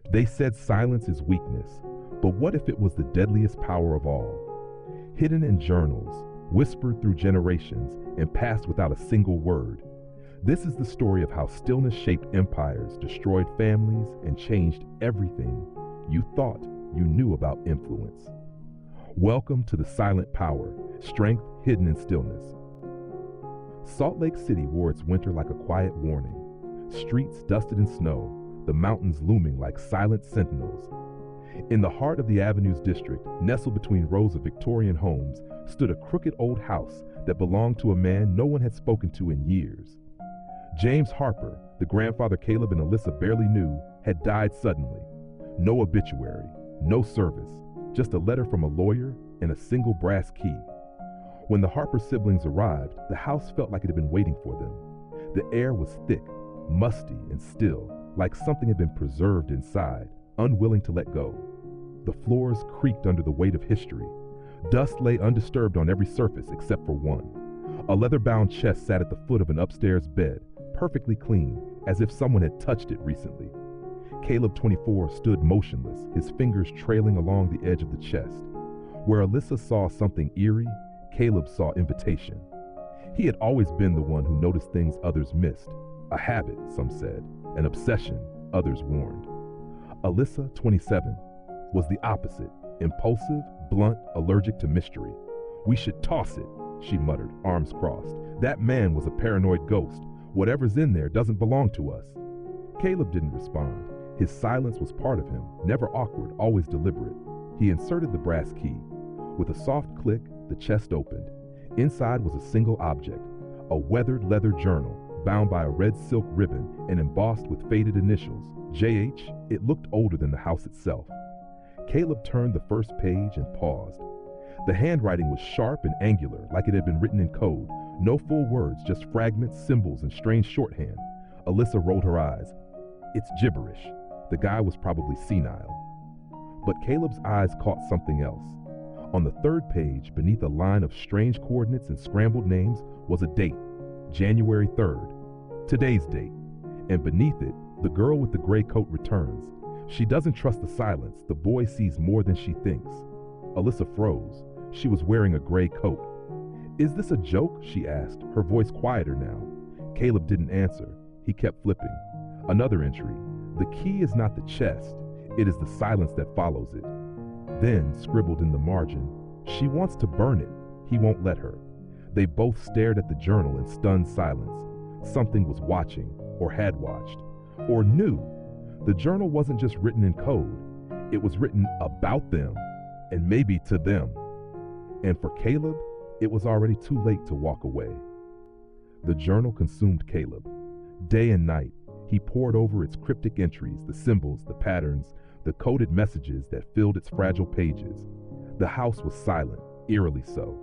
They said silence is weakness, but what if it was the deadliest power of all? Hidden in journals, whispered through generations, and passed without a single word. This is the story of how stillness shaped empires, destroyed families, and changed everything you thought you knew about influence. Welcome to the silent power, strength hidden in stillness. Salt Lake City wore its winter like a quiet warning. Streets dusted in snow, the mountains looming like silent sentinels. In the heart of the Avenues district, nestled between rows of Victorian homes, stood a crooked old house that belonged to a man no one had spoken to in years. James Harper, the grandfather Caleb and Alyssa barely knew, had died suddenly. No obituary, no service, just a letter from a lawyer and a single brass key. When the Harper siblings arrived, the house felt like it had been waiting for them. The air was thick, musty, and still, like something had been preserved inside, unwilling to let go. The floors creaked under the weight of history. Dust lay undisturbed on every surface except for one. A leather-bound chest sat at the foot of an upstairs bed, perfectly clean, as if someone had touched it recently. Caleb, 24, stood motionless, his fingers trailing along the edge of the chest. Where Alyssa saw something eerie, Caleb saw invitation. He had always been the one who noticed things others missed. A habit, some said, an obsession, others warned. Alyssa, 27, was the opposite, impulsive, blunt, allergic to mystery. "We should toss it," she muttered, arms crossed. "That man was a paranoid ghost. Whatever's in there doesn't belong to us." Caleb didn't respond. His silence was part of him, never awkward, always deliberate. He inserted the brass key. With a soft click, the chest opened. Inside was a single object, a weathered leather journal, bound by a red silk ribbon and embossed with faded initials, J.H. It looked older than the house itself. Caleb turned the first page and paused. The handwriting was sharp and angular, like it had been written in code. No full words, just fragments, symbols, and strange shorthand. Alyssa rolled her eyes. "It's gibberish." The guy was probably senile. But Caleb's eyes caught something else. On the third page, beneath a line of strange coordinates and scrambled names, was a date, January 3rd, today's date. And beneath it, the girl with the gray coat returns. She doesn't trust the silence. The boy sees more than she thinks. Alyssa froze. She was wearing a gray coat. "Is this a joke?" she asked, her voice quieter now. Caleb didn't answer. He kept flipping. Another entry. "The key is not the chest. It is the silence that follows it." Then, scribbled in the margin, "She wants to burn it. He won't let her." They both stared at the journal in stunned silence. Something was watching, or had watched, or knew. The journal wasn't just written in code. It was written about them, and maybe to them. And for Caleb, it was already too late to walk away. The journal consumed Caleb. Day and night, he pored over its cryptic entries, the symbols, the patterns, the coded messages that filled its fragile pages. The house was silent, eerily so.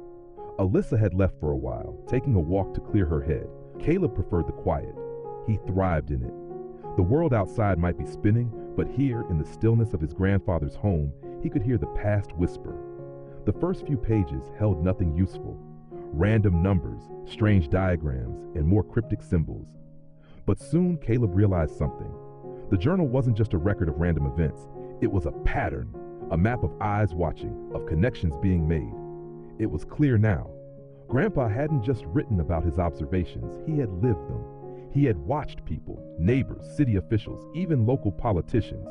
Alyssa had left for a while, taking a walk to clear her head. Caleb preferred the quiet. He thrived in it. The world outside might be spinning, but here, in the stillness of his grandfather's home, he could hear the past whisper. The first few pages held nothing useful. Random numbers, strange diagrams, and more cryptic symbols. But soon Caleb realized something. The journal wasn't just a record of random events. It was a pattern, a map of eyes watching, of connections being made. It was clear now. Grandpa hadn't just written about his observations, he had lived them. He had watched people, neighbors, city officials, even local politicians.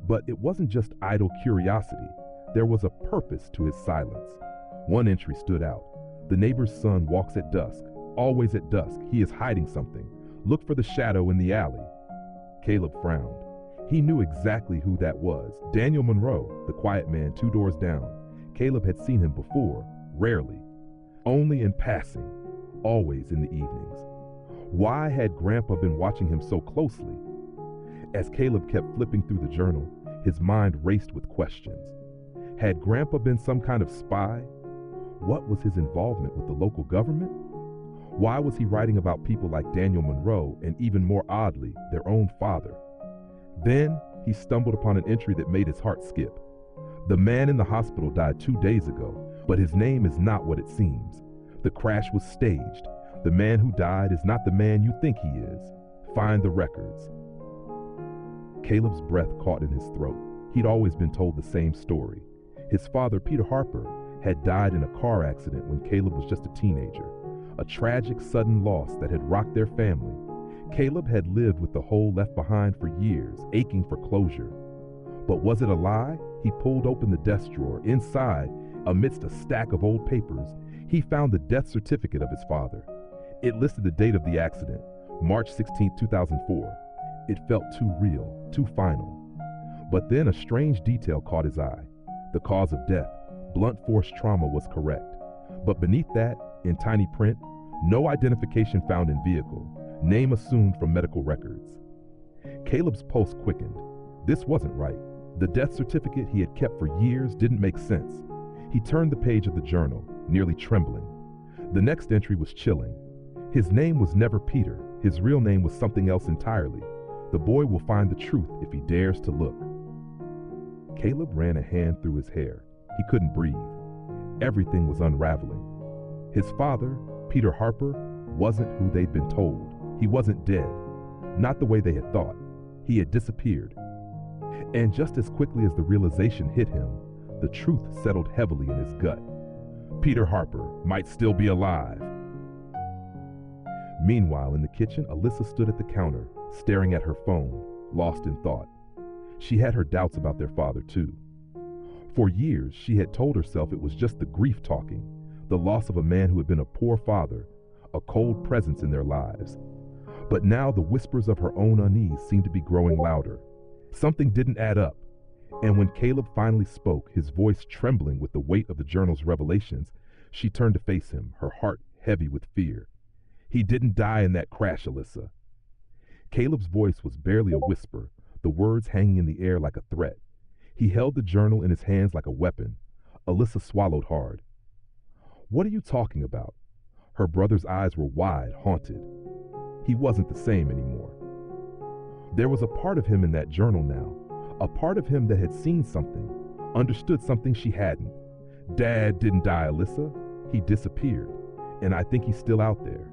But it wasn't just idle curiosity. There was a purpose to his silence. One entry stood out. "The neighbor's son walks at dusk. Always at dusk. He is hiding something. Look for the shadow in the alley." Caleb frowned. He knew exactly who that was. Daniel Monroe, the quiet man 2 doors down. Caleb had seen him before, rarely. Only in passing, always in the evenings. Why had Grandpa been watching him so closely? As Caleb kept flipping through the journal, his mind raced with questions. Had Grandpa been some kind of spy? What was his involvement with the local government? Why was he writing about people like Daniel Monroe and, even more oddly, their own father? Then he stumbled upon an entry that made his heart skip. "The man in the hospital died 2 days ago, but his name is not what it seems. The crash was staged. The man who died is not the man you think he is. Find the records." Caleb's breath caught in his throat. He'd always been told the same story. His father, Peter Harper, had died in a car accident when Caleb was just a teenager. A tragic, sudden loss that had rocked their family. Caleb had lived with the hole left behind for years, aching for closure. But was it a lie? He pulled open the desk drawer. Inside, amidst a stack of old papers, he found the death certificate of his father. It listed the date of the accident, March 16, 2004. It felt too real, too final. But then a strange detail caught his eye. The cause of death, blunt force trauma, was correct. But beneath that, in tiny print, no identification found in vehicle, name assumed from medical records. Caleb's pulse quickened. This wasn't right. The death certificate he had kept for years didn't make sense. He turned the page of the journal, nearly trembling. The next entry was chilling. His name was never Peter. His real name was something else entirely. The boy will find the truth if he dares to look. Caleb ran a hand through his hair. He couldn't breathe. Everything was unraveling. His father, Peter Harper, wasn't who they'd been told. He wasn't dead. Not the way they had thought. He had disappeared. And just as quickly as the realization hit him, the truth settled heavily in his gut. Peter Harper might still be alive. Meanwhile, in the kitchen, Alyssa stood at the counter, staring at her phone, lost in thought. She had her doubts about their father, too. For years, she had told herself it was just the grief talking, the loss of a man who had been a poor father, a cold presence in their lives. But now the whispers of her own unease seemed to be growing louder. Something didn't add up. And when Caleb finally spoke, his voice trembling with the weight of the journal's revelations, she turned to face him, her heart heavy with fear. He didn't die in that crash, Alyssa. Caleb's voice was barely a whisper, the words hanging in the air like a threat. He held the journal in his hands like a weapon. Alyssa swallowed hard. What are you talking about? Her brother's eyes were wide, haunted. He wasn't the same anymore. There was a part of him in that journal now, a part of him that had seen something, understood something she hadn't. Dad didn't die, Alyssa. He disappeared, and I think he's still out there.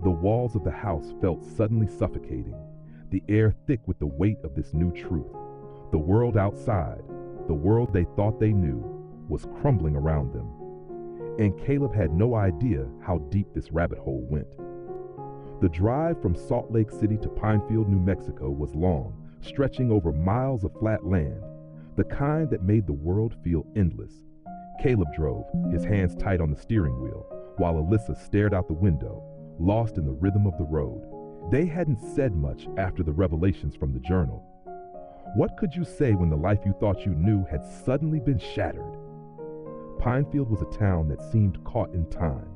The walls of the house felt suddenly suffocating, the air thick with the weight of this new truth. The world outside, the world they thought they knew, was crumbling around them. And Caleb had no idea how deep this rabbit hole went. The drive from Salt Lake City to Pinefield, New Mexico was long, stretching over miles of flat land, the kind that made the world feel endless. Caleb drove, his hands tight on the steering wheel, while Alyssa stared out the window, lost in the rhythm of the road. They hadn't said much after the revelations from the journal. What could you say when the life you thought you knew had suddenly been shattered? Pinefield was a town that seemed caught in time.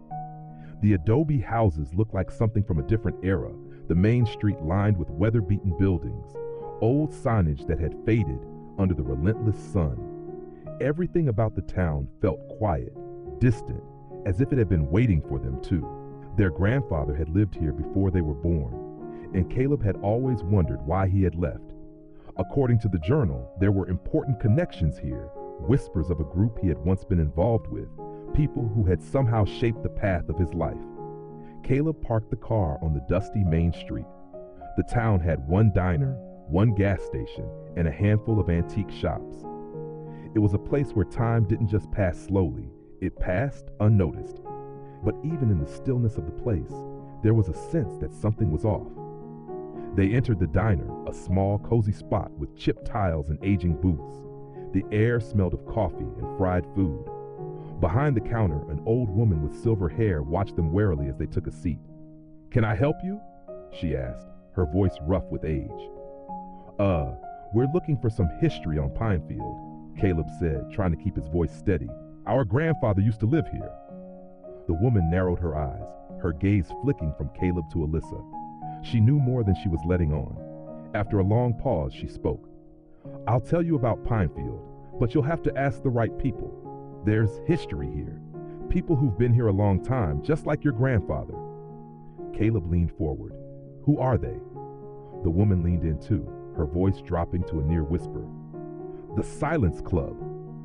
The adobe houses looked like something from a different era, the main street lined with weather-beaten buildings, old signage that had faded under the relentless sun. Everything about the town felt quiet, distant, as if it had been waiting for them too. Their grandfather had lived here before they were born, and Caleb had always wondered why he had left. According to the journal, there were important connections here, whispers of a group he had once been involved with, people who had somehow shaped the path of his life. Caleb parked the car on the dusty main street. The town had one diner, one gas station, and a handful of antique shops. It was a place where time didn't just pass slowly, it passed unnoticed. But even in the stillness of the place, there was a sense that something was off. They entered the diner, a small, cozy spot with chipped tiles and aging booths. The air smelled of coffee and fried food. Behind the counter, an old woman with silver hair watched them warily as they took a seat. "Can I help you?" she asked, her voice rough with age. We're looking for some history on Pinefield," Caleb said, trying to keep his voice steady. "Our grandfather used to live here." The woman narrowed her eyes, her gaze flicking from Caleb to Alyssa. She knew more than she was letting on. After a long pause, she spoke. "I'll tell you about Pinefield, but you'll have to ask the right people. There's history here. People who've been here a long time, just like your grandfather." Caleb leaned forward. "Who are they?" The woman leaned in too, her voice dropping to a near whisper. "The Silence Club."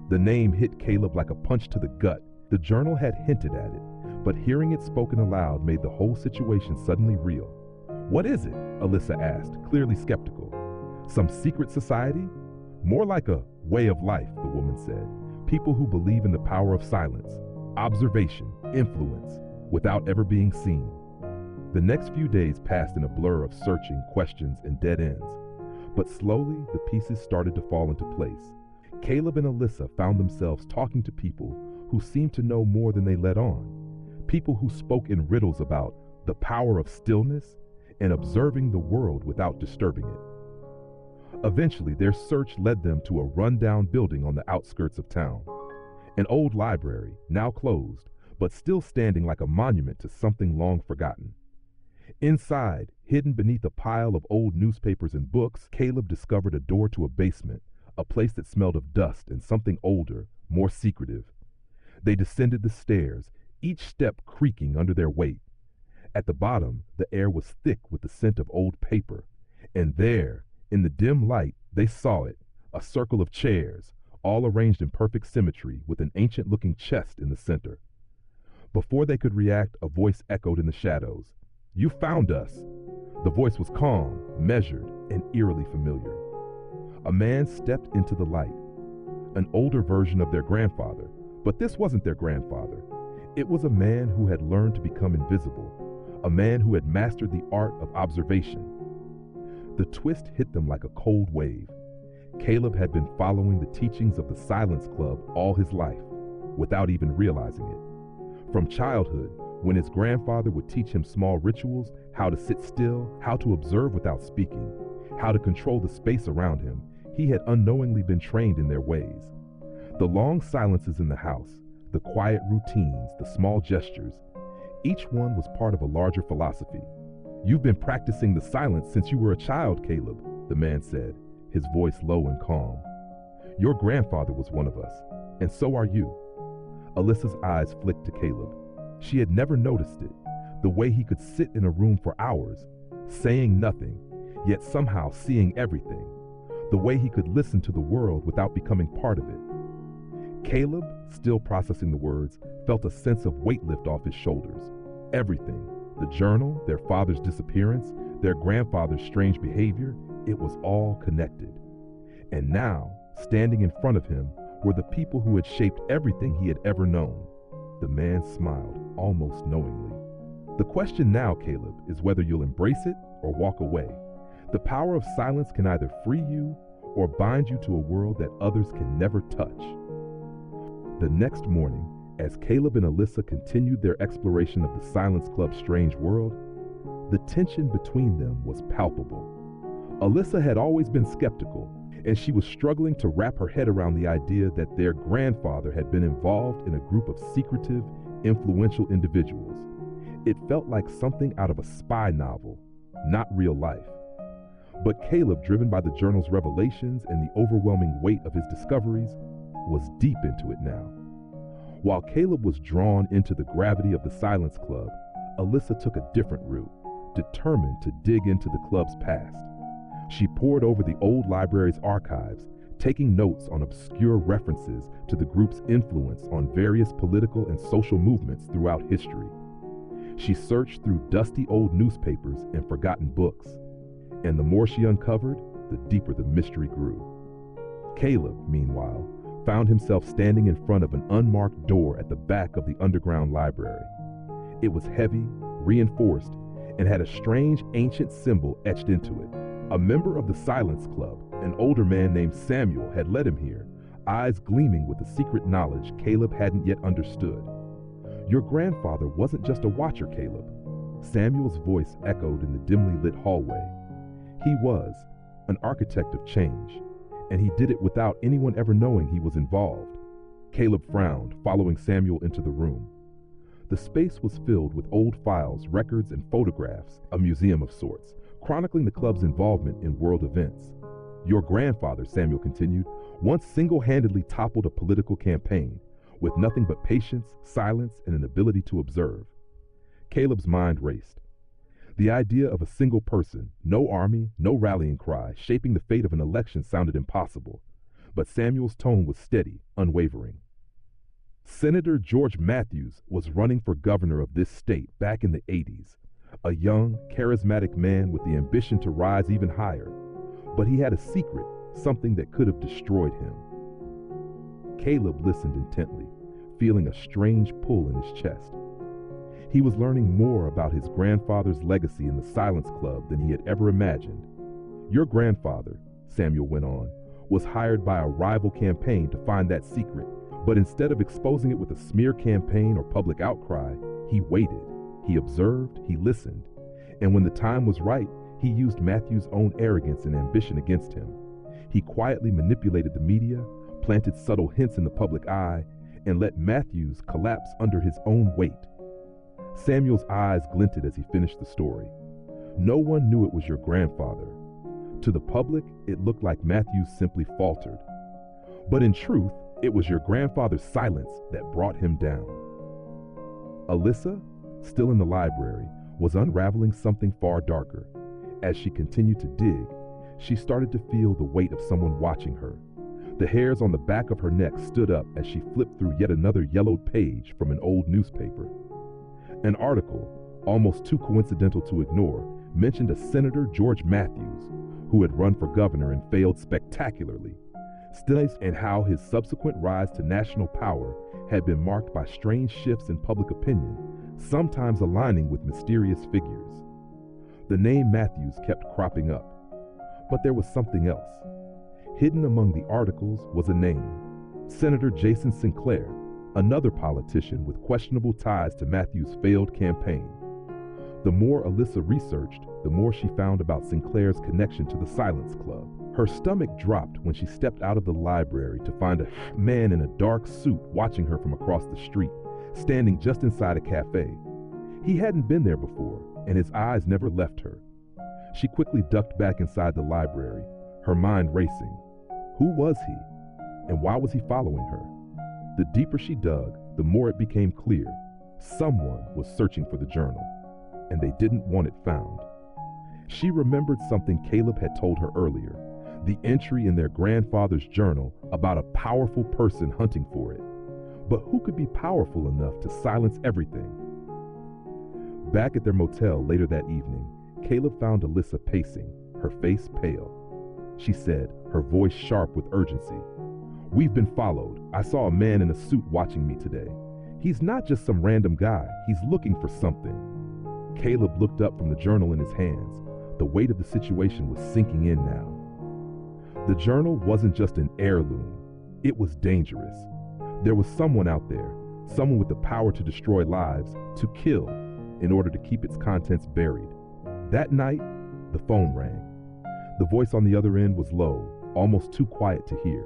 The name hit Caleb like a punch to the gut. The journal had hinted at it, but hearing it spoken aloud made the whole situation suddenly real. "What is it?" Alyssa asked, clearly skeptical. Some secret society? More like a way of life, the woman said. People who believe in the power of silence, observation, influence, without ever being seen. The next few days passed in a blur of searching, questions, and dead ends. But slowly, the pieces started to fall into place. Caleb and Alyssa found themselves talking to people who seemed to know more than they let on. People who spoke in riddles about the power of stillness and observing the world without disturbing it. Eventually, their search led them to a rundown building on the outskirts of town. An old library, now closed, but still standing like a monument to something long forgotten. Inside, hidden beneath a pile of old newspapers and books, Caleb discovered a door to a basement, a place that smelled of dust and something older, more secretive. They descended the stairs, each step creaking under their weight. At the bottom, the air was thick with the scent of old paper, and there, in the dim light, they saw it, a circle of chairs, all arranged in perfect symmetry, with an ancient-looking chest in the center. Before they could react, a voice echoed in the shadows. "You found us!" The voice was calm, measured, and eerily familiar. A man stepped into the light, an older version of their grandfather, but this wasn't their grandfather. It was a man who had learned to become invisible, a man who had mastered the art of observation. The twist hit them like a cold wave. Caleb had been following the teachings of the Silence Club all his life, without even realizing it. From childhood, when his grandfather would teach him small rituals, how to sit still, how to observe without speaking, how to control the space around him, he had unknowingly been trained in their ways. The long silences in the house, the quiet routines, the small gestures, each one was part of a larger philosophy. "You've been practicing the silence since you were a child, Caleb," the man said, his voice low and calm. "Your grandfather was one of us, and so are you." Alyssa's eyes flicked to Caleb. She had never noticed it, the way he could sit in a room for hours, saying nothing, yet somehow seeing everything, the way he could listen to the world without becoming part of it. Caleb, still processing the words, felt a sense of weight lift off his shoulders. Everything, the journal, their father's disappearance, their grandfather's strange behavior, it was all connected. And now, standing in front of him, were the people who had shaped everything he had ever known. The man smiled, almost knowingly. "The question now, Caleb, is whether you'll embrace it or walk away. The power of silence can either free you or bind you to a world that others can never touch." The next morning, as Caleb and Alyssa continued their exploration of the Silence Club's strange world, the tension between them was palpable. Alyssa had always been skeptical, and she was struggling to wrap her head around the idea that their grandfather had been involved in a group of secretive, influential individuals. It felt like something out of a spy novel, not real life. But Caleb, driven by the journal's revelations and the overwhelming weight of his discoveries, was deep into it now. While Caleb was drawn into the gravity of the Silence Club, Alyssa took a different route, determined to dig into the club's past. She pored over the old library's archives, taking notes on obscure references to the group's influence on various political and social movements throughout history. She searched through dusty old newspapers and forgotten books, and the more she uncovered, the deeper the mystery grew. Caleb, meanwhile, found himself standing in front of an unmarked door at the back of the underground library. It was heavy, reinforced, and had a strange ancient symbol etched into it. A member of the Silence Club, an older man named Samuel, had led him here, eyes gleaming with a secret knowledge Caleb hadn't yet understood. "Your grandfather wasn't just a watcher, Caleb." Samuel's voice echoed in the dimly lit hallway. "He was an architect of change, and he did it without anyone ever knowing he was involved." Caleb frowned, following Samuel into the room. The space was filled with old files, records, and photographs, a museum of sorts, chronicling the club's involvement in world events. "Your grandfather," Samuel continued, "once single-handedly toppled a political campaign, with nothing but patience, silence, and an ability to observe." Caleb's mind raced. The idea of a single person, no army, no rallying cry, shaping the fate of an election sounded impossible, but Samuel's tone was steady, unwavering. Senator George Matthews was running for governor of this state back in the 80s, a young, charismatic man with the ambition to rise even higher. But he had a secret, something that could have destroyed him. Caleb listened intently, feeling a strange pull in his chest. He was learning more about his grandfather's legacy in the Silence Club than he had ever imagined. Your grandfather, Samuel went on, was hired by a rival campaign to find that secret, but instead of exposing it with a smear campaign or public outcry, he waited, he observed, he listened, and when the time was right, he used Matthew's own arrogance and ambition against him. He quietly manipulated the media, planted subtle hints in the public eye, and let Matthew's collapse under his own weight. Samuel's eyes glinted as he finished the story. No one knew it was your grandfather. To the public, it looked like Matthew simply faltered. But in truth, it was your grandfather's silence that brought him down. Alyssa, still in the library, was unraveling something far darker. As she continued to dig, she started to feel the weight of someone watching her. The hairs on the back of her neck stood up as she flipped through yet another yellowed page from an old newspaper. An article, almost too coincidental to ignore, mentioned a Senator George Matthews, who had run for governor and failed spectacularly. Stillness and how his subsequent rise to national power had been marked by strange shifts in public opinion, sometimes aligning with mysterious figures. The name Matthews kept cropping up, but there was something else. Hidden among the articles was a name, Senator Jason Sinclair, another politician with questionable ties to Matthews' failed campaign. The more Alyssa researched, the more she found about Sinclair's connection to the Silence Club. Her stomach dropped when she stepped out of the library to find a man in a dark suit watching her from across the street, standing just inside a cafe. He hadn't been there before, and his eyes never left her. She quickly ducked back inside the library, her mind racing. Who was he? And why was he following her? The deeper she dug, the more it became clear. Someone was searching for the journal, and they didn't want it found. She remembered something Caleb had told her earlier, the entry in their grandfather's journal about a powerful person hunting for it. But who could be powerful enough to silence everything? Back at their motel later that evening, Caleb found Alyssa pacing, her face pale. She said, her voice sharp with urgency, "We've been followed. I saw a man in a suit watching me today. He's not just some random guy. He's looking for something." Caleb looked up from the journal in his hands. The weight of the situation was sinking in now. The journal wasn't just an heirloom. It was dangerous. There was someone out there, someone with the power to destroy lives, to kill, in order to keep its contents buried. That night, the phone rang. The voice on the other end was low, almost too quiet to hear.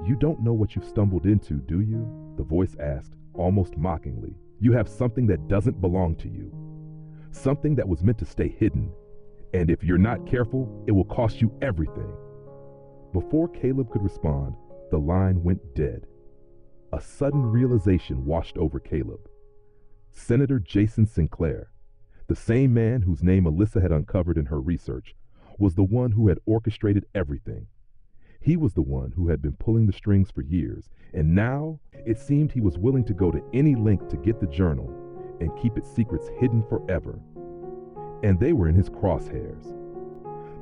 "You don't know what you've stumbled into, do you?" the voice asked, almost mockingly. "You have something that doesn't belong to you. Something that was meant to stay hidden. And if you're not careful, it will cost you everything." Before Caleb could respond, the line went dead. A sudden realization washed over Caleb. Senator Jason Sinclair, the same man whose name Alyssa had uncovered in her research, was the one who had orchestrated everything. He was the one who had been pulling the strings for years, and now it seemed he was willing to go to any length to get the journal and keep its secrets hidden forever. And they were in his crosshairs.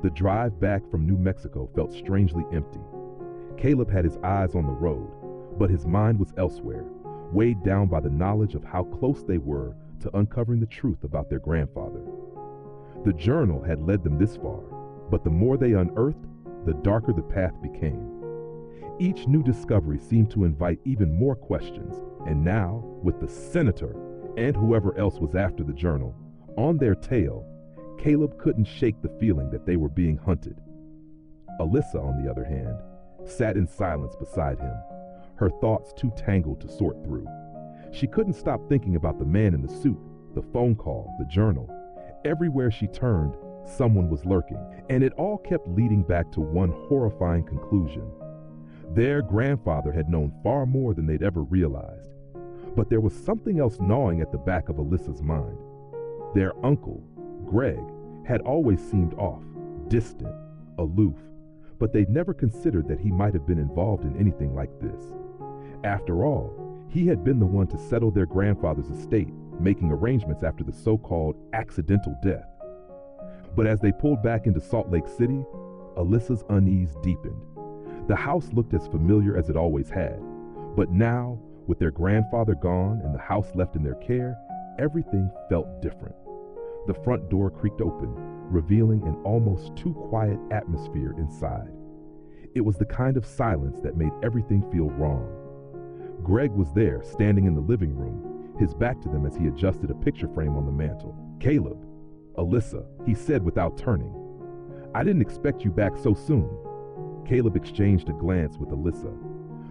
The drive back from New Mexico felt strangely empty. Caleb had his eyes on the road, but his mind was elsewhere, weighed down by the knowledge of how close they were to uncovering the truth about their grandfather. The journal had led them this far, but the more they unearthed, the darker the path became. Each new discovery seemed to invite even more questions, and now, with the senator and whoever else was after the journal on their tail, Caleb couldn't shake the feeling that they were being hunted. Alyssa, on the other hand, sat in silence beside him, her thoughts too tangled to sort through. She couldn't stop thinking about the man in the suit, the phone call, the journal. Everywhere she turned, someone was lurking, and it all kept leading back to one horrifying conclusion. Their grandfather had known far more than they'd ever realized. But there was something else gnawing at the back of Alyssa's mind. Their uncle, Greg, had always seemed off, distant, aloof, but they'd never considered that he might have been involved in anything like this. After all, he had been the one to settle their grandfather's estate, making arrangements after the so-called accidental death. But as they pulled back into Salt Lake City, Alyssa's unease deepened. The house looked as familiar as it always had, but now, with their grandfather gone and the house left in their care, everything felt different. The front door creaked open, revealing an almost too quiet atmosphere inside. It was the kind of silence that made everything feel wrong. Greg was there, standing in the living room, his back to them as he adjusted a picture frame on the mantel. "Caleb, Alyssa," he said without turning. "I didn't expect you back so soon." Caleb exchanged a glance with Alyssa.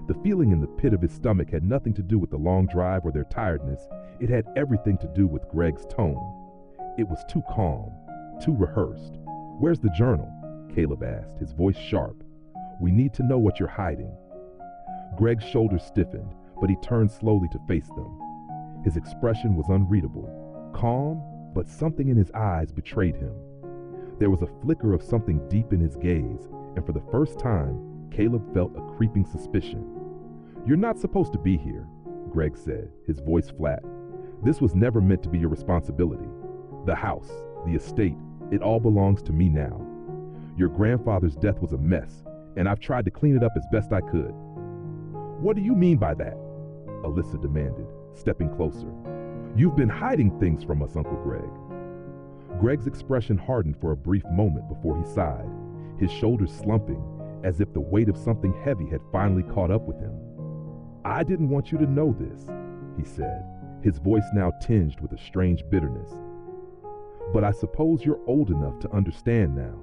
The feeling in the pit of his stomach had nothing to do with the long drive or their tiredness. It had everything to do with Greg's tone. It was too calm, too rehearsed. "Where's the journal?" Caleb asked, his voice sharp. "We need to know what you're hiding." Greg's shoulders stiffened, but he turned slowly to face them. His expression was unreadable, calm, but something in his eyes betrayed him. There was a flicker of something deep in his gaze, and for the first time, Caleb felt a creeping suspicion. "You're not supposed to be here," Greg said, his voice flat. "This was never meant to be your responsibility. The house, the estate, it all belongs to me now. Your grandfather's death was a mess, and I've tried to clean it up as best I could." "What do you mean by that?" Alyssa demanded, stepping closer. "You've been hiding things from us, Uncle Greg." Greg's expression hardened for a brief moment before he sighed, his shoulders slumping, as if the weight of something heavy had finally caught up with him. "I didn't want you to know this," he said, his voice now tinged with a strange bitterness. "But I suppose you're old enough to understand now."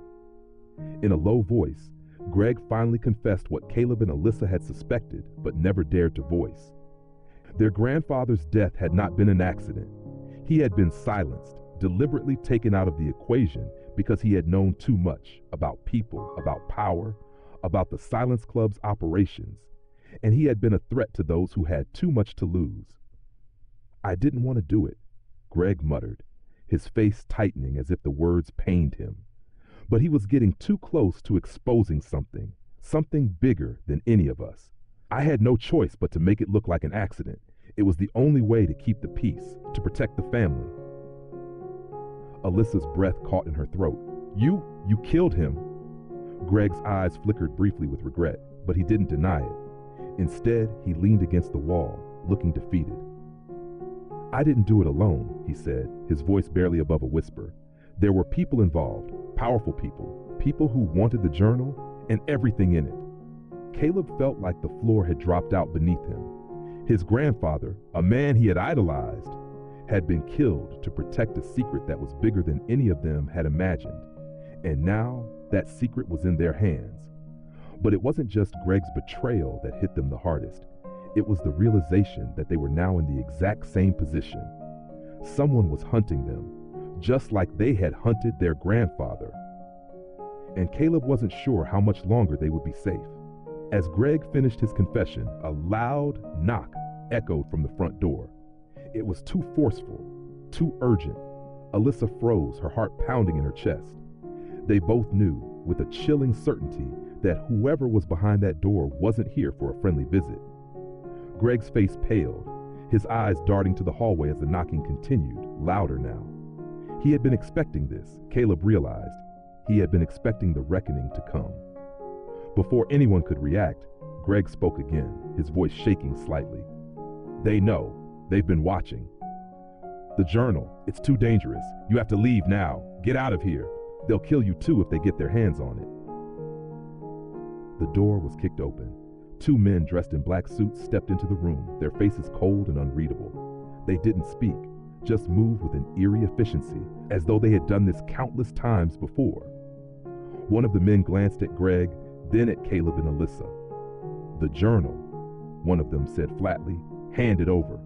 In a low voice, Greg finally confessed what Caleb and Alyssa had suspected but never dared to voice. Their grandfather's death had not been an accident. He had been silenced, deliberately taken out of the equation because he had known too much about people, about power, about the Silence Club's operations, and he had been a threat to those who had too much to lose. "I didn't want to do it," Greg muttered, his face tightening as if the words pained him. But he was getting too close to exposing something bigger than any of us. "I had no choice but to make it look like an accident. It was the only way to keep the peace, to protect the family." Alyssa's breath caught in her throat. You killed him." Greg's eyes flickered briefly with regret, but he didn't deny it. Instead, he leaned against the wall, looking defeated. "I didn't do it alone," he said, his voice barely above a whisper. "There were people involved, powerful people who wanted the journal and everything in it." Caleb felt like the floor had dropped out beneath him. His grandfather, a man he had idolized, had been killed to protect a secret that was bigger than any of them had imagined. And now that secret was in their hands. But it wasn't just Greg's betrayal that hit them the hardest. It was the realization that they were now in the exact same position. Someone was hunting them, just like they had hunted their grandfather. And Caleb wasn't sure how much longer they would be safe. As Greg finished his confession, a loud knock echoed from the front door. It was too forceful, too urgent. Alyssa froze, her heart pounding in her chest. They both knew, with a chilling certainty, that whoever was behind that door wasn't here for a friendly visit. Greg's face paled, his eyes darting to the hallway as the knocking continued, louder now. He had been expecting this, Caleb realized. He had been expecting the reckoning to come. Before anyone could react, Greg spoke again, his voice shaking slightly. "They know. They've been watching. The journal, it's too dangerous. You have to leave now. Get out of here. They'll kill you too if they get their hands on it." The door was kicked open. Two men dressed in black suits stepped into the room, their faces cold and unreadable. They didn't speak, just moved with an eerie efficiency, as though they had done this countless times before. One of the men glanced at Greg, then at Caleb and Alyssa. "The journal," one of them said flatly. "Hand it over."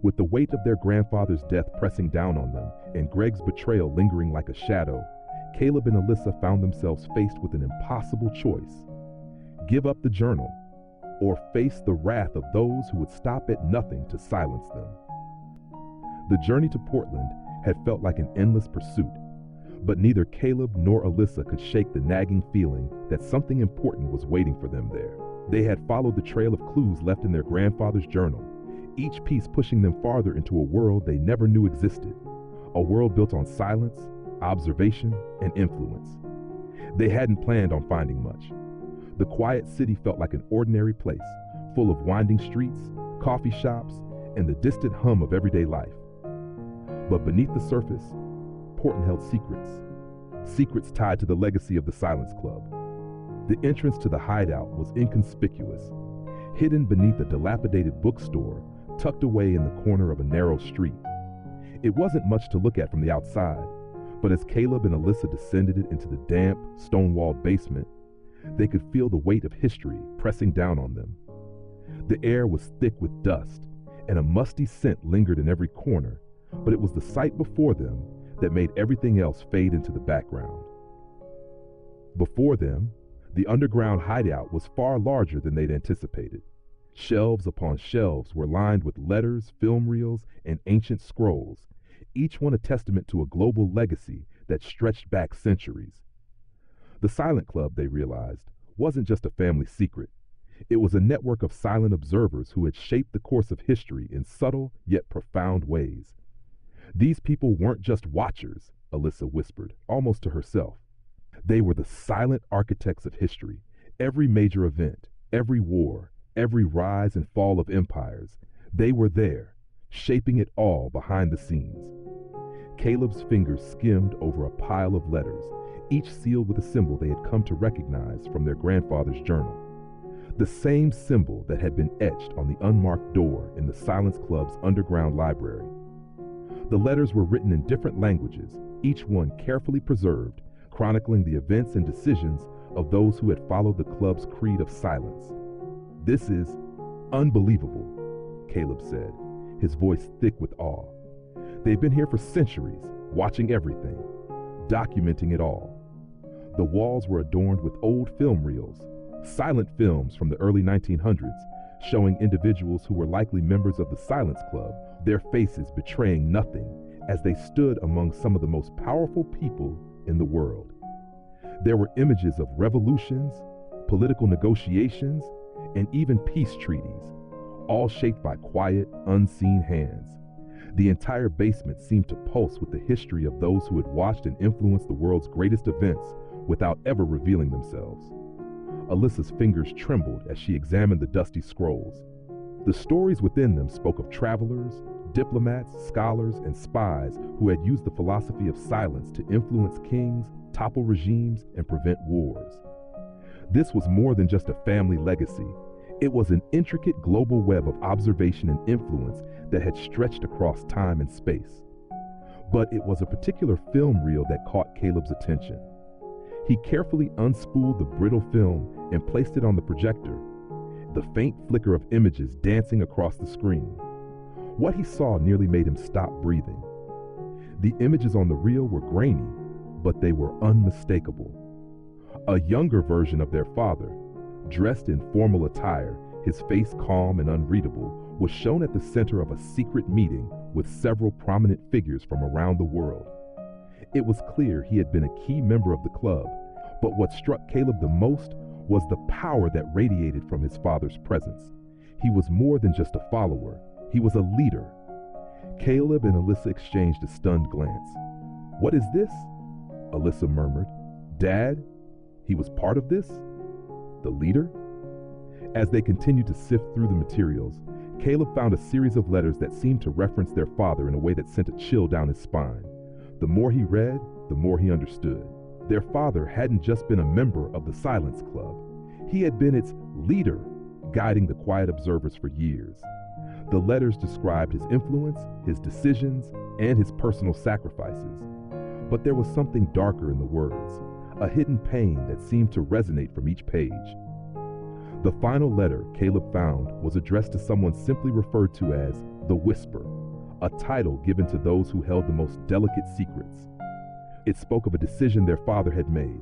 With the weight of their grandfather's death pressing down on them, and Greg's betrayal lingering like a shadow, Caleb and Alyssa found themselves faced with an impossible choice. Give up the journal, or face the wrath of those who would stop at nothing to silence them. The journey to Portland had felt like an endless pursuit, but neither Caleb nor Alyssa could shake the nagging feeling that something important was waiting for them there. They had followed the trail of clues left in their grandfather's journal, each piece pushing them farther into a world they never knew existed, a world built on silence, observation, and influence. They hadn't planned on finding much. The quiet city felt like an ordinary place, full of winding streets, coffee shops, and the distant hum of everyday life. But beneath the surface, Portland held secrets. Secrets tied to the legacy of the Silence Club. The entrance to the hideout was inconspicuous, hidden beneath a dilapidated bookstore tucked away in the corner of a narrow street. It wasn't much to look at from the outside, but as Caleb and Alyssa descended into the damp, stone-walled basement, they could feel the weight of history pressing down on them. The air was thick with dust, and a musty scent lingered in every corner, but it was the sight before them that made everything else fade into the background. Before them, the underground hideout was far larger than they'd anticipated. Shelves upon shelves were lined with letters, film reels, and ancient scrolls, each one a testament to a global legacy that stretched back centuries. The Silent Club, they realized, wasn't just a family secret. It was a network of silent observers who had shaped the course of history in subtle yet profound ways. These people weren't just watchers, Alyssa whispered, almost to herself. They were the silent architects of history. Every major event, every war, every rise and fall of empires, they were there, shaping it all behind the scenes. Caleb's fingers skimmed over a pile of letters, each sealed with a symbol they had come to recognize from their grandfather's journal. The same symbol that had been etched on the unmarked door in the Silence Club's underground library. The letters were written in different languages, each one carefully preserved, chronicling the events and decisions of those who had followed the club's creed of silence. "This is unbelievable," Caleb said, his voice thick with awe. "They've been here for centuries, watching everything, documenting it all." The walls were adorned with old film reels, silent films from the early 1900s, showing individuals who were likely members of the Silence Club, their faces betraying nothing as they stood among some of the most powerful people in the world. There were images of revolutions, political negotiations, and even peace treaties, all shaped by quiet, unseen hands. The entire basement seemed to pulse with the history of those who had watched and influenced the world's greatest events without ever revealing themselves. Alyssa's fingers trembled as she examined the dusty scrolls. The stories within them spoke of travelers, diplomats, scholars, and spies who had used the philosophy of silence to influence kings, topple regimes, and prevent wars. This was more than just a family legacy. It was an intricate global web of observation and influence that had stretched across time and space. But it was a particular film reel that caught Caleb's attention. He carefully unspooled the brittle film and placed it on the projector, the faint flicker of images dancing across the screen. What he saw nearly made him stop breathing. The images on the reel were grainy, but they were unmistakable. A younger version of their father, dressed in formal attire, his face calm and unreadable, was shown at the center of a secret meeting with several prominent figures from around the world. It was clear he had been a key member of the club, but what struck Caleb the most was the power that radiated from his father's presence. He was more than just a follower, he was a leader. Caleb and Alyssa exchanged a stunned glance. "What is this?" Alyssa murmured. "Dad? He was part of this? The leader?" As they continued to sift through the materials, Caleb found a series of letters that seemed to reference their father in a way that sent a chill down his spine. The more he read, the more he understood. Their father hadn't just been a member of the Silence Club. He had been its leader, guiding the quiet observers for years. The letters described his influence, his decisions, and his personal sacrifices. But there was something darker in the words, a hidden pain that seemed to resonate from each page. The final letter Caleb found was addressed to someone simply referred to as the Whisper, a title given to those who held the most delicate secrets. It spoke of a decision their father had made,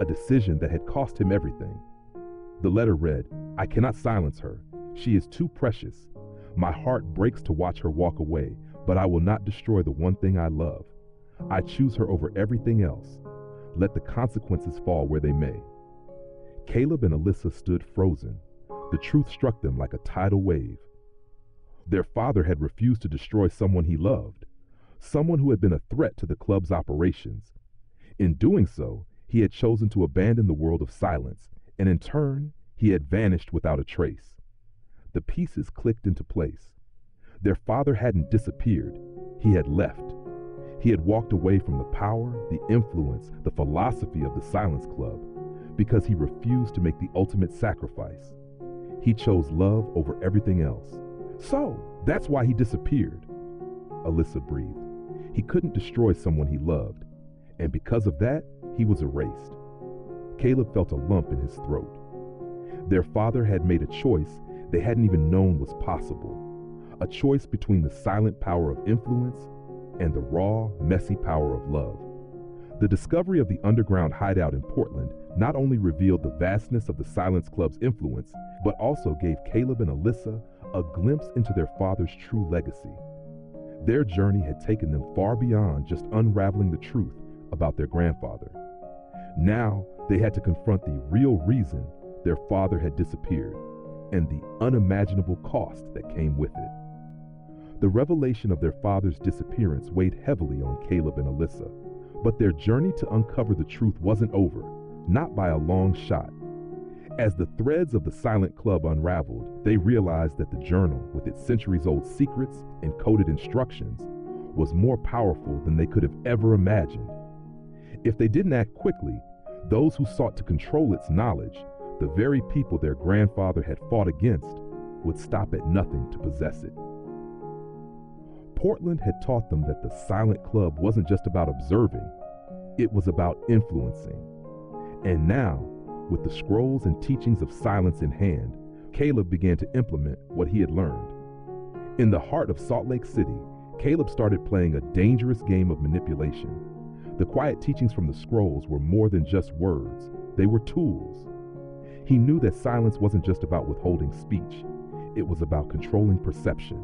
a decision that had cost him everything. The letter read, "I cannot silence her. She is too precious. My heart breaks to watch her walk away, but I will not destroy the one thing I love. I choose her over everything else. Let the consequences fall where they may." Caleb and Alyssa stood frozen. The truth struck them like a tidal wave. Their father had refused to destroy someone he loved, someone who had been a threat to the club's operations. In doing so, He had chosen to abandon the world of silence, and in turn, he had vanished without a trace. The pieces clicked into place. Their father hadn't disappeared, he had left. He had walked away from the power, the influence, the philosophy of the Silence Club, because he refused to make the ultimate sacrifice. He chose love over everything else. So, that's why he disappeared. Alyssa breathed. He couldn't destroy someone he loved, and because of that, he was erased. Caleb felt a lump in his throat. Their father had made a choice they hadn't even known was possible, a choice between the silent power of influence and the raw, messy power of love. The discovery of the underground hideout in Portland not only revealed the vastness of the Silence Club's influence, but also gave Caleb and Alyssa a glimpse into their father's true legacy. Their journey had taken them far beyond just unraveling the truth about their grandfather. Now, they had to confront the real reason their father had disappeared and the unimaginable cost that came with it. The revelation of their father's disappearance weighed heavily on Caleb and Alyssa, but their journey to uncover the truth wasn't over, not by a long shot. As the threads of the Silent Club unraveled, they realized that the journal, with its centuries-old secrets and coded instructions, was more powerful than they could have ever imagined. If they didn't act quickly, those who sought to control its knowledge, the very people their grandfather had fought against, would stop at nothing to possess it. Portland had taught them that the Silent Club wasn't just about observing, it was about influencing. And now, with the scrolls and teachings of silence in hand, Caleb began to implement what he had learned. In the heart of Salt Lake City, Caleb started playing a dangerous game of manipulation. The quiet teachings from the scrolls were more than just words, they were tools. He knew that silence wasn't just about withholding speech, it was about controlling perception.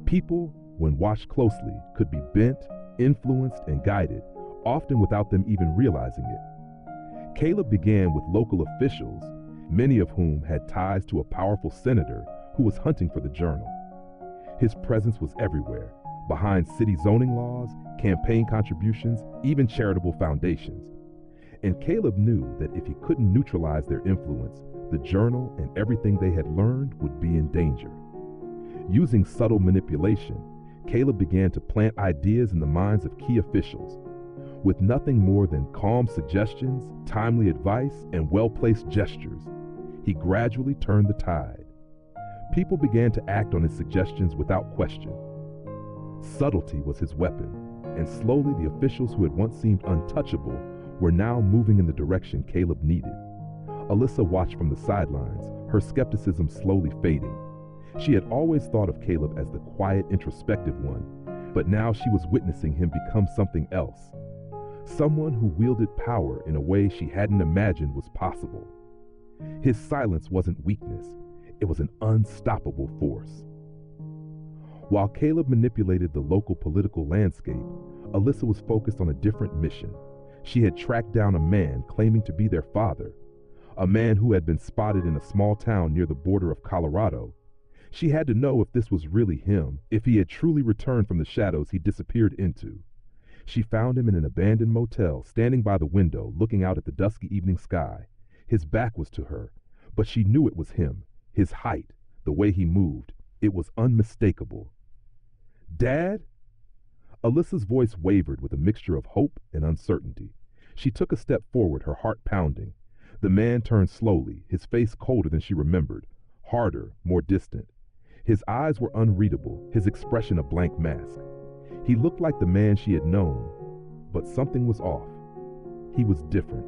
People, when watched closely, could be bent, influenced, and guided, often without them even realizing it. Caleb began with local officials, many of whom had ties to a powerful senator who was hunting for the journal. His presence was everywhere, behind city zoning laws, campaign contributions, even charitable foundations. And Caleb knew that if he couldn't neutralize their influence, the journal and everything they had learned would be in danger. Using subtle manipulation, Caleb began to plant ideas in the minds of key officials. With nothing more than calm suggestions, timely advice, and well-placed gestures, he gradually turned the tide. People began to act on his suggestions without question. Subtlety was his weapon, and slowly the officials who had once seemed untouchable were now moving in the direction Caleb needed. Alyssa watched from the sidelines, her skepticism slowly fading. She had always thought of Caleb as the quiet, introspective one, but now she was witnessing him become something else. Someone who wielded power in a way she hadn't imagined was possible. His silence wasn't weakness, it was an unstoppable force. While Caleb manipulated the local political landscape, Alyssa was focused on a different mission. She had tracked down a man claiming to be their father, a man who had been spotted in a small town near the border of Colorado. She had to know if this was really him, if he had truly returned from the shadows he disappeared into. She found him in an abandoned motel, standing by the window, looking out at the dusky evening sky. His back was to her, but she knew it was him. His height, the way he moved, it was unmistakable. "Dad?" Alyssa's voice wavered with a mixture of hope and uncertainty. She took a step forward, her heart pounding. The man turned slowly, his face colder than she remembered, harder, more distant. His eyes were unreadable, his expression a blank mask. He looked like the man she had known, but something was off. He was different.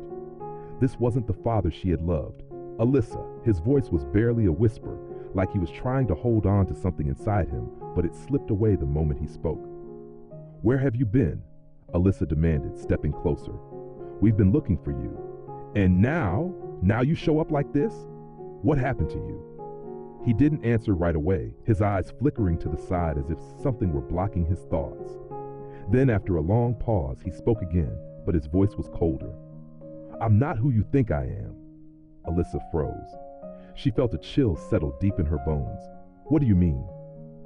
This wasn't the father she had loved. Alyssa, his voice was barely a whisper, like he was trying to hold on to something inside him, but it slipped away the moment he spoke. "Where have you been?" Alyssa demanded, stepping closer. "We've been looking for you. And now you show up like this? What happened to you?" He didn't answer right away, his eyes flickering to the side as if something were blocking his thoughts. Then, after a long pause, he spoke again, but his voice was colder. "I'm not who you think I am." Alyssa froze. She felt a chill settle deep in her bones. "What do you mean?"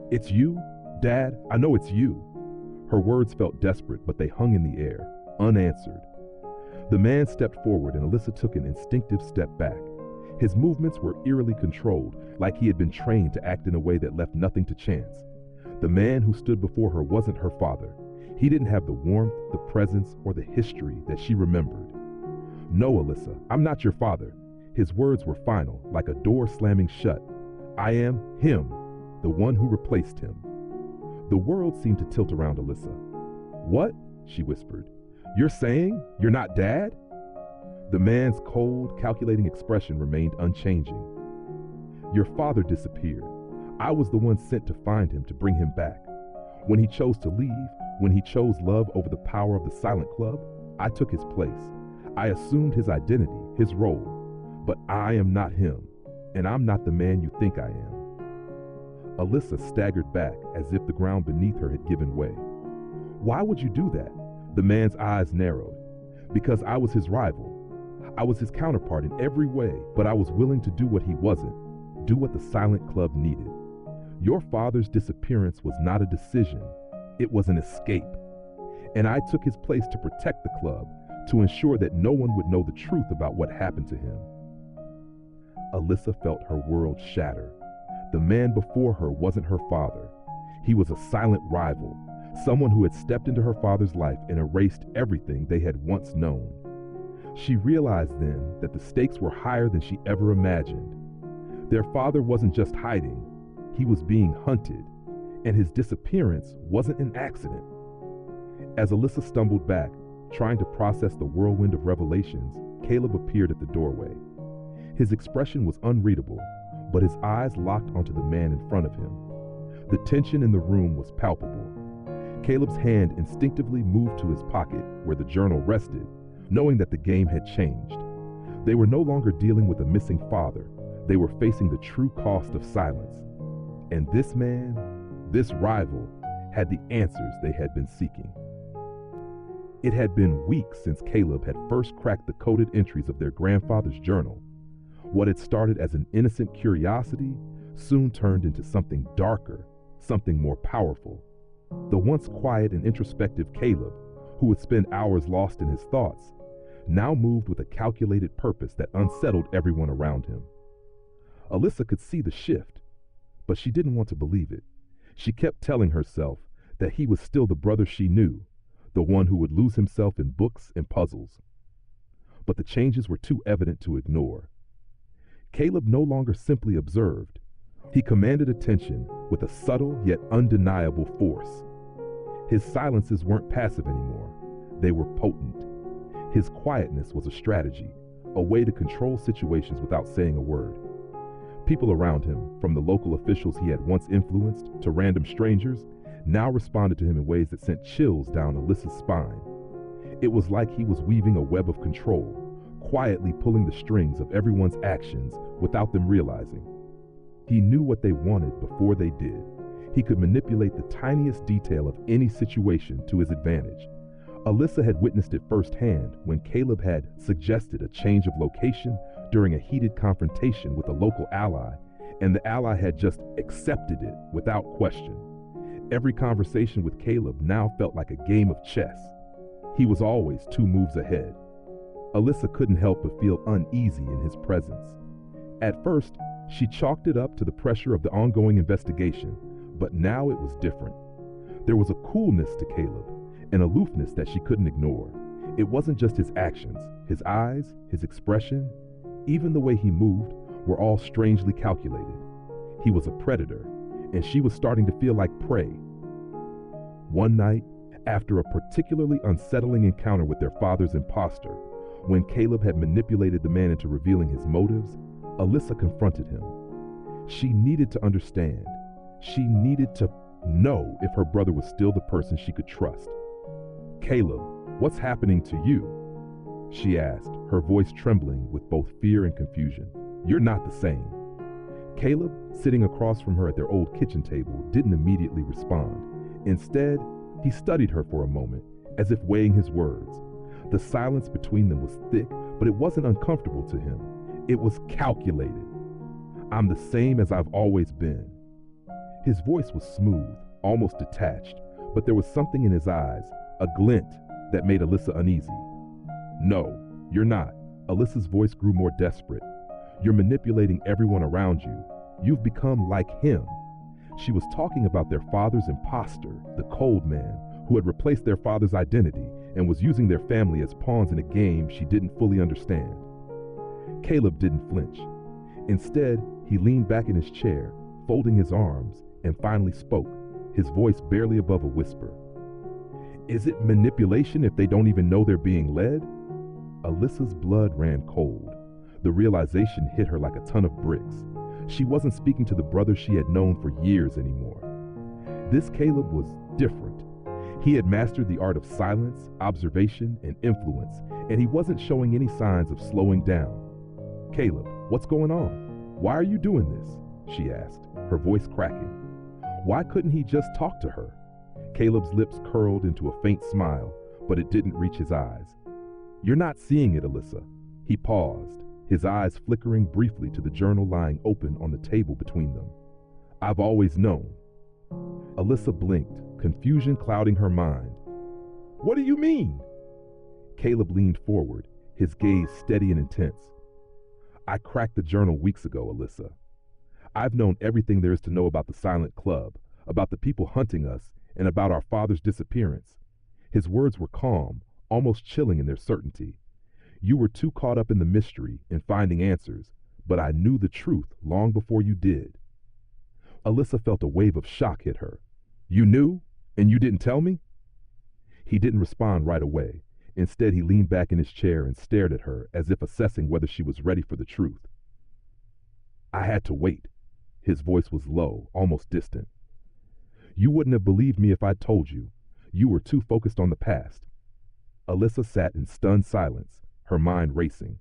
"It's you? Dad, I know it's you." Her words felt desperate, but they hung in the air, unanswered. The man stepped forward and Alyssa took an instinctive step back. His movements were eerily controlled, like he had been trained to act in a way that left nothing to chance. The man who stood before her wasn't her father. He didn't have the warmth, the presence, or the history that she remembered. "No, Alyssa, I'm not your father." His words were final, like a door slamming shut. "I am him, the one who replaced him." The world seemed to tilt around Alyssa. "What?" she whispered. "You're saying you're not Dad?" The man's cold, calculating expression remained unchanging. "Your father disappeared. I was the one sent to find him, to bring him back. When he chose to leave, when he chose love over the power of the silent club, I took his place. I assumed his identity, his role. But I am not him, and I'm not the man you think I am." Alyssa staggered back as if the ground beneath her had given way. "Why would you do that?" The man's eyes narrowed. "Because I was his rival. I was his counterpart in every way, but I was willing to do what he wasn't, do what the silent club needed. Your father's disappearance was not a decision, it was an escape. And I took his place to protect the club, to ensure that no one would know the truth about what happened to him." Alyssa felt her world shatter. The man before her wasn't her father. He was a silent rival, someone who had stepped into her father's life and erased everything they had once known. She realized then that the stakes were higher than she ever imagined. Their father wasn't just hiding, he was being hunted, and his disappearance wasn't an accident. As Alyssa stumbled back, trying to process the whirlwind of revelations, Caleb appeared at the doorway. His expression was unreadable, but his eyes locked onto the man in front of him. The tension in the room was palpable. Caleb's hand instinctively moved to his pocket where the journal rested, knowing that the game had changed. They were no longer dealing with a missing father. They were facing the true cost of silence. And this man, this rival, had the answers they had been seeking. It had been weeks since Caleb had first cracked the coded entries of their grandfather's journal. What had started as an innocent curiosity soon turned into something darker, something more powerful. The once quiet and introspective Caleb, who would spend hours lost in his thoughts, now moved with a calculated purpose that unsettled everyone around him. Alyssa could see the shift, but she didn't want to believe it. She kept telling herself that he was still the brother she knew, the one who would lose himself in books and puzzles. But the changes were too evident to ignore. Caleb no longer simply observed. He commanded attention with a subtle yet undeniable force. His silences weren't passive anymore. They were potent. His quietness was a strategy, a way to control situations without saying a word. People around him, from the local officials he had once influenced to random strangers, now responded to him in ways that sent chills down Alyssa's spine. It was like he was weaving a web of control, quietly pulling the strings of everyone's actions without them realizing. He knew what they wanted before they did. He could manipulate the tiniest detail of any situation to his advantage. Alyssa had witnessed it firsthand when Caleb had suggested a change of location during a heated confrontation with a local ally, and the ally had just accepted it without question. Every conversation with Caleb now felt like a game of chess. He was always 2 moves ahead. Alyssa couldn't help but feel uneasy in his presence. At first, she chalked it up to the pressure of the ongoing investigation, but now it was different. There was a coolness to Caleb, an aloofness that she couldn't ignore. It wasn't just his actions, his eyes, his expression, even the way he moved were all strangely calculated. He was a predator, and she was starting to feel like prey. One night, after a particularly unsettling encounter with their father's imposter, when Caleb had manipulated the man into revealing his motives, Alyssa confronted him. She needed to understand. She needed to know if her brother was still the person she could trust. "Caleb, what's happening to you?" she asked, her voice trembling with both fear and confusion. "You're not the same." Caleb, sitting across from her at their old kitchen table, didn't immediately respond. Instead, he studied her for a moment, as if weighing his words. The silence between them was thick, but it wasn't uncomfortable to him. It was calculated. "I'm the same as I've always been." His voice was smooth, almost detached, but there was something in his eyes, a glint, that made Alyssa uneasy. No, you're not. Alyssa's voice grew more desperate. You're manipulating everyone around you. You've become like him. She was talking about their father's imposter, the cold man, who had replaced their father's identity and was using their family as pawns in a game she didn't fully understand. Caleb didn't flinch. Instead, he leaned back in his chair, folding his arms, and finally spoke, his voice barely above a whisper. Is it manipulation if they don't even know they're being led? Alyssa's blood ran cold. The realization hit her like a ton of bricks. She wasn't speaking to the brother she had known for years anymore. This Caleb was different. He had mastered the art of silence, observation, and influence, and he wasn't showing any signs of slowing down. Caleb, what's going on? Why are you doing this? She asked, her voice cracking. Why couldn't he just talk to her? Caleb's lips curled into a faint smile, but it didn't reach his eyes. You're not seeing it, Alyssa. He paused, his eyes flickering briefly to the journal lying open on the table between them. I've always known. Alyssa blinked, confusion clouding her mind. What do you mean? Caleb leaned forward, his gaze steady and intense. I cracked the journal weeks ago, Alyssa. I've known everything there is to know about the Silent Club, about the people hunting us, and about our father's disappearance. His words were calm, almost chilling in their certainty. You were too caught up in the mystery and finding answers, but I knew the truth long before you did. Alyssa felt a wave of shock hit her. You knew, and you didn't tell me? He didn't respond right away. Instead, he leaned back in his chair and stared at her as if assessing whether she was ready for the truth. I had to wait. His voice was low, almost distant. You wouldn't have believed me if I'd told you. You were too focused on the past. Alyssa sat in stunned silence, her mind racing.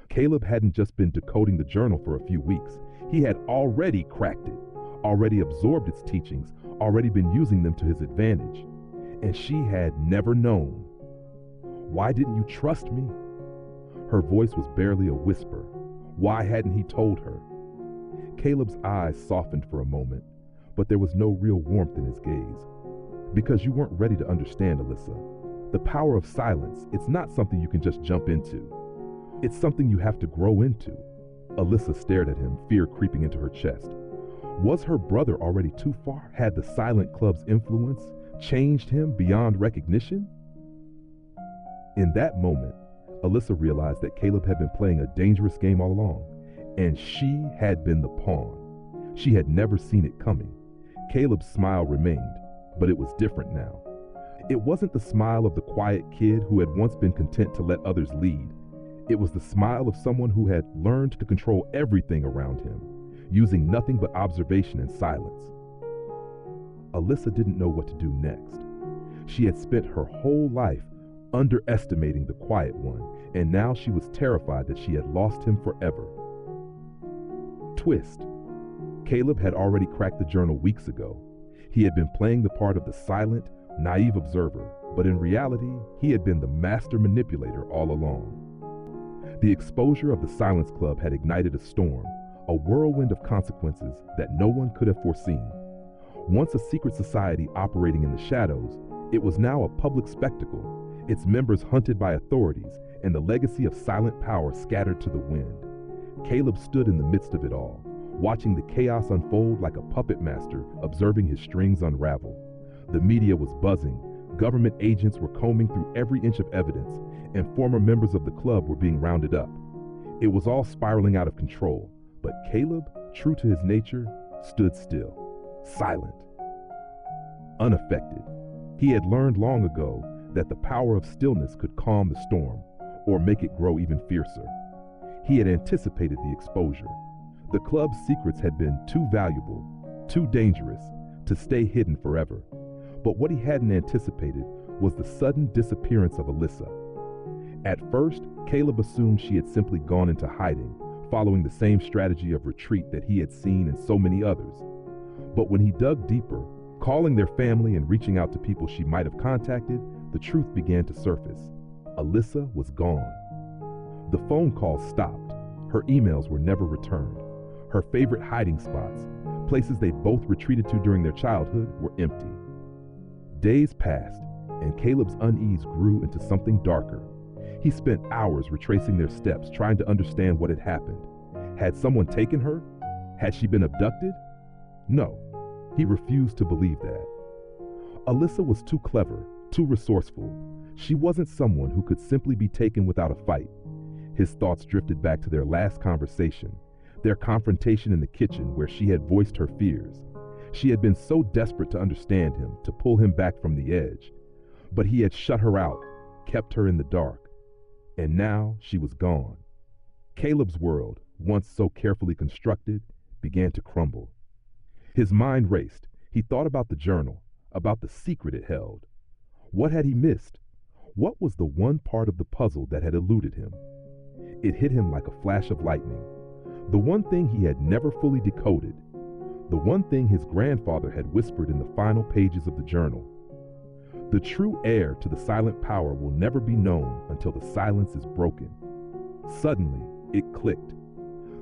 Caleb hadn't just been decoding the journal for a few weeks. He had already cracked it, already absorbed its teachings, already been using them to his advantage. And she had never known. Why didn't you trust me? Her voice was barely a whisper. Why hadn't he told her? Caleb's eyes softened for a moment, but there was no real warmth in his gaze. Because you weren't ready to understand, Alyssa. The power of silence, it's not something you can just jump into. It's something you have to grow into. Alyssa stared at him, fear creeping into her chest. Was her brother already too far? Had the Silent Club's influence changed him beyond recognition? In that moment, Alyssa realized that Caleb had been playing a dangerous game all along, and she had been the pawn. She had never seen it coming. Caleb's smile remained, but it was different now. It wasn't the smile of the quiet kid who had once been content to let others lead. It was the smile of someone who had learned to control everything around him, using nothing but observation and silence. Alyssa didn't know what to do next. She had spent her whole life underestimating the quiet one, and now she was terrified that she had lost him forever. Twist. Caleb had already cracked the journal weeks ago. He had been playing the part of the silent, naive observer, but in reality, he had been the master manipulator all along. The exposure of the Silence Club had ignited a storm, a whirlwind of consequences that no one could have foreseen. Once a secret society operating in the shadows, it was now a public spectacle, its members hunted by authorities, and the legacy of silent power scattered to the wind. Caleb stood in the midst of it all, watching the chaos unfold like a puppet master observing his strings unravel. The media was buzzing, government agents were combing through every inch of evidence, and former members of the club were being rounded up. It was all spiraling out of control, but Caleb, true to his nature, stood still, silent, unaffected. He had learned long ago that the power of stillness could calm the storm, or make it grow even fiercer. He had anticipated the exposure. The club's secrets had been too valuable, too dangerous, to stay hidden forever. But what he hadn't anticipated was the sudden disappearance of Alyssa. At first, Caleb assumed she had simply gone into hiding, following the same strategy of retreat that he had seen in so many others. But when he dug deeper, calling their family and reaching out to people she might have contacted, the truth began to surface. Alyssa was gone. The phone calls stopped. Her emails were never returned. Her favorite hiding spots, places they both retreated to during their childhood, were empty. Days passed, and Caleb's unease grew into something darker. He spent hours retracing their steps, trying to understand what had happened. Had someone taken her? Had she been abducted? No, he refused to believe that. Alyssa was too clever, too resourceful. She wasn't someone who could simply be taken without a fight. His thoughts drifted back to their last conversation, their confrontation in the kitchen where she had voiced her fears. She had been so desperate to understand him, to pull him back from the edge. But he had shut her out, kept her in the dark. And now she was gone. Caleb's world, once so carefully constructed, began to crumble. His mind raced. He thought about the journal, about the secret it held. What had he missed? What was the one part of the puzzle that had eluded him? It hit him like a flash of lightning. The one thing he had never fully decoded. The one thing his grandfather had whispered in the final pages of the journal. The true heir to the silent power will never be known until the silence is broken. Suddenly, it clicked.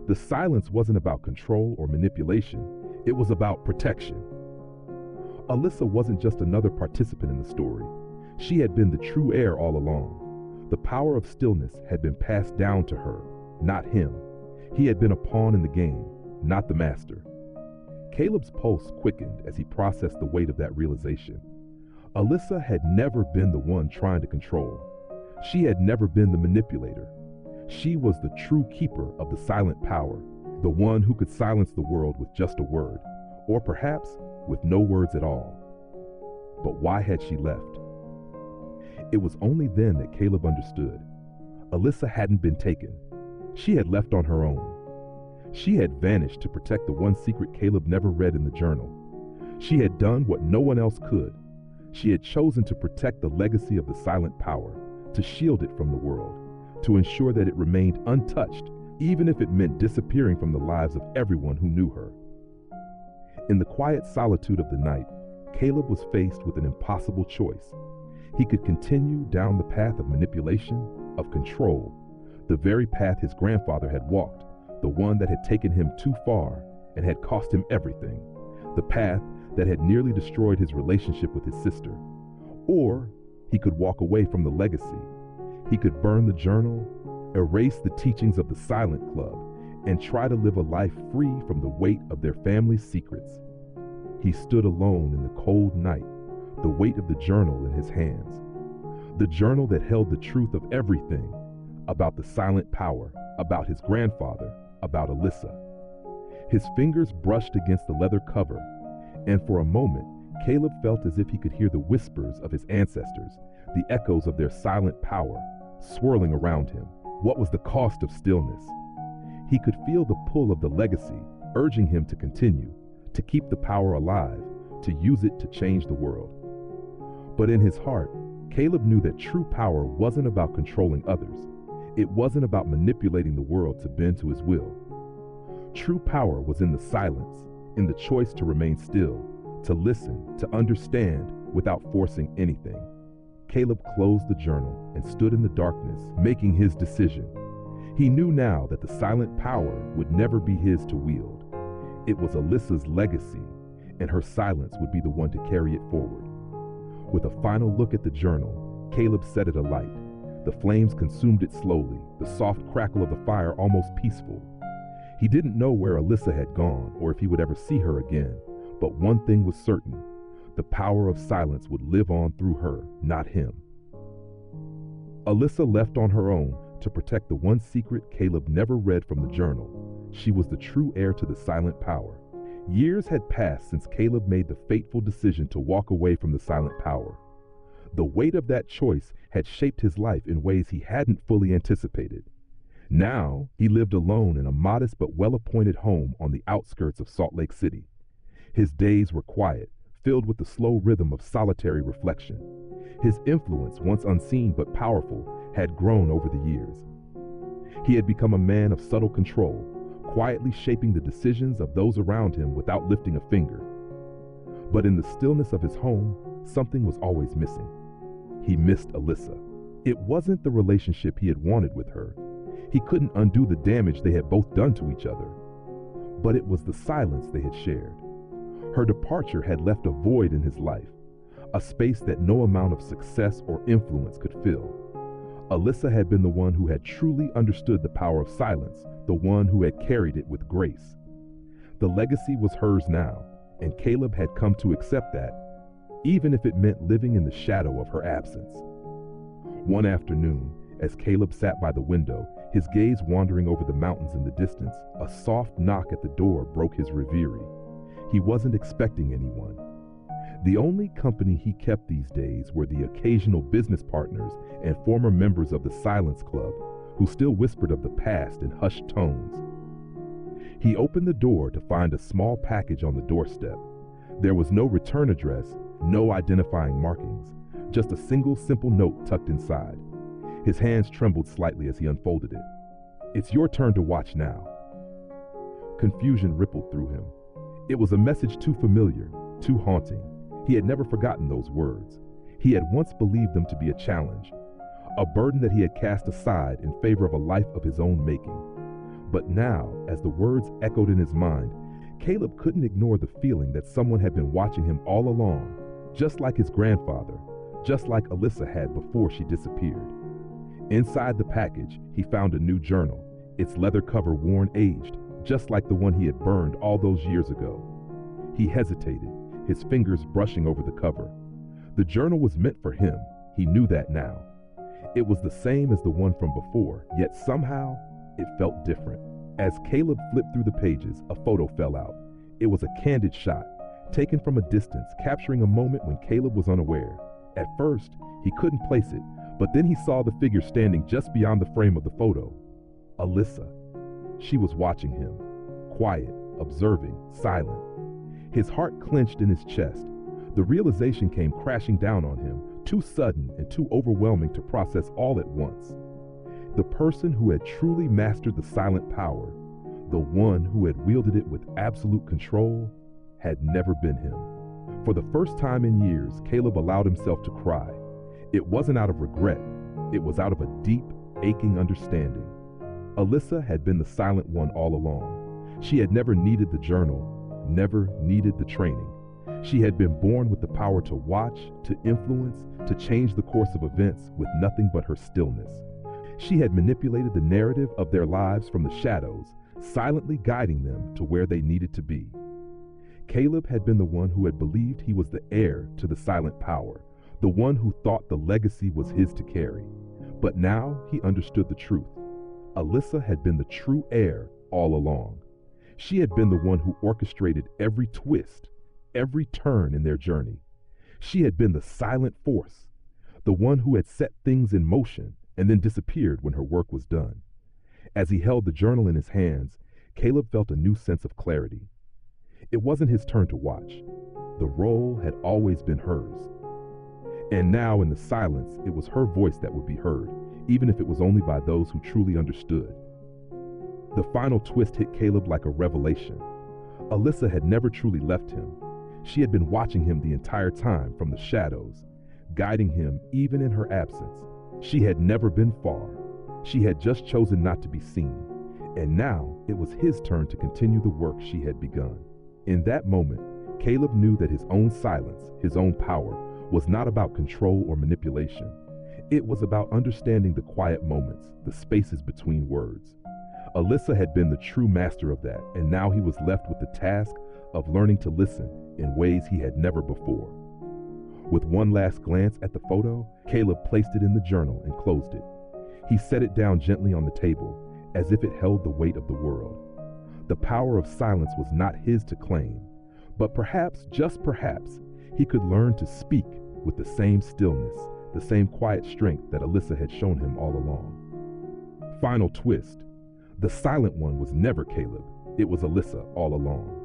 The silence wasn't about control or manipulation. It was about protection. Alyssa wasn't just another participant in the story. She had been the true heir all along. The power of stillness had been passed down to her, not him. He had been a pawn in the game, not the master. Caleb's pulse quickened as he processed the weight of that realization. Alyssa had never been the one trying to control. She had never been the manipulator. She was the true keeper of the silent power, the one who could silence the world with just a word, or perhaps with no words at all. But why had she left? It was only then that Caleb understood. Alyssa hadn't been taken. She had left on her own. She had vanished to protect the one secret Caleb never read in the journal. She had done what no one else could. She had chosen to protect the legacy of the silent power, to shield it from the world, to ensure that it remained untouched, even if it meant disappearing from the lives of everyone who knew her. In the quiet solitude of the night, Caleb was faced with an impossible choice. He could continue down the path of manipulation, of control, the very path his grandfather had walked, the one that had taken him too far and had cost him everything, the path that had nearly destroyed his relationship with his sister. Or he could walk away from the legacy. He could burn the journal, erase the teachings of the Silent Club, and try to live a life free from the weight of their family's secrets. He stood alone in the cold night, the weight of the journal in his hands. The journal that held the truth of everything about the silent power, about his grandfather, about Alyssa. His fingers brushed against the leather cover, and for a moment, Caleb felt as if he could hear the whispers of his ancestors, the echoes of their silent power, swirling around him. What was the cost of stillness? He could feel the pull of the legacy, urging him to continue, to keep the power alive, to use it to change the world. But in his heart, Caleb knew that true power wasn't about controlling others. It wasn't about manipulating the world to bend to his will. True power was in the silence, in the choice to remain still, to listen, to understand without forcing anything. Caleb closed the journal and stood in the darkness, making his decision. He knew now that the silent power would never be his to wield. It was Alyssa's legacy, and her silence would be the one to carry it forward. With a final look at the journal, Caleb set it alight. The flames consumed it slowly, the soft crackle of the fire almost peaceful. He didn't know where Alyssa had gone or if he would ever see her again, but one thing was certain. The power of silence would live on through her, not him. Alyssa left on her own to protect the one secret Caleb never read from the journal. She was the true heir to the silent power. Years had passed since Caleb made the fateful decision to walk away from the silent power. The weight of that choice had shaped his life in ways he hadn't fully anticipated. Now, he lived alone in a modest but well-appointed home on the outskirts of Salt Lake City. His days were quiet, filled with the slow rhythm of solitary reflection. His influence, once unseen but powerful, had grown over the years. He had become a man of subtle control, quietly shaping the decisions of those around him without lifting a finger. But in the stillness of his home, something was always missing. He missed Alyssa. It wasn't the relationship he had wanted with her. He couldn't undo the damage they had both done to each other. But it was the silence they had shared. Her departure had left a void in his life, a space that no amount of success or influence could fill. Alyssa had been the one who had truly understood the power of silence, the one who had carried it with grace. The legacy was hers now, and Caleb had come to accept that, even if it meant living in the shadow of her absence. One afternoon, as Caleb sat by the window, his gaze wandering over the mountains in the distance, a soft knock at the door broke his reverie. He wasn't expecting anyone. The only company he kept these days were the occasional business partners and former members of the Silence Club, who still whispered of the past in hushed tones. He opened the door to find a small package on the doorstep. There was no return address, no identifying markings, just a single simple note tucked inside. His hands trembled slightly as he unfolded it. "It's your turn to watch now." Confusion rippled through him. It was a message too familiar, too haunting. He had never forgotten those words. He had once believed them to be a challenge, a burden that he had cast aside in favor of a life of his own making. But now, as the words echoed in his mind, Caleb couldn't ignore the feeling that someone had been watching him all along, just like his grandfather, just like Alyssa had before she disappeared. Inside the package, he found a new journal, its leather cover worn aged, just like the one he had burned all those years ago. He hesitated, his fingers brushing over the cover. The journal was meant for him, he knew that now. It was the same as the one from before, yet somehow, it felt different. As Caleb flipped through the pages, a photo fell out. It was a candid shot, taken from a distance, capturing a moment when Caleb was unaware. At first, he couldn't place it, but then he saw the figure standing just beyond the frame of the photo. Alyssa. She was watching him, quiet, observing, silent. His heart clenched in his chest. The realization came crashing down on him, too sudden and too overwhelming to process all at once. The person who had truly mastered the silent power, the one who had wielded it with absolute control, had never been him. For the first time in years, Caleb allowed himself to cry. It wasn't out of regret, it was out of a deep, aching understanding. Alyssa had been the silent one all along. She had never needed the journal, never needed the training. She had been born with the power to watch, to influence, to change the course of events with nothing but her stillness. She had manipulated the narrative of their lives from the shadows, silently guiding them to where they needed to be. Caleb had been the one who had believed he was the heir to the silent power, the one who thought the legacy was his to carry. But now he understood the truth. Alyssa had been the true heir all along. She had been the one who orchestrated every twist, every turn in their journey. She had been the silent force, the one who had set things in motion and then disappeared when her work was done. As he held the journal in his hands, Caleb felt a new sense of clarity. It wasn't his turn to watch. The role had always been hers. And now in the silence, it was her voice that would be heard, even if it was only by those who truly understood. The final twist hit Caleb like a revelation. Alyssa had never truly left him. She had been watching him the entire time from the shadows, guiding him even in her absence. She had never been far. She had just chosen not to be seen. And now it was his turn to continue the work she had begun. In that moment, Caleb knew that his own silence, his own power, was not about control or manipulation. It was about understanding the quiet moments, the spaces between words. Alyssa had been the true master of that, and now he was left with the task of learning to listen in ways he had never before. With one last glance at the photo, Caleb placed it in the journal and closed it. He set it down gently on the table, as if it held the weight of the world. The power of silence was not his to claim, but perhaps, just perhaps, he could learn to speak with the same stillness, the same quiet strength that Alyssa had shown him all along. Final twist. The silent one was never Caleb. It was Alyssa all along.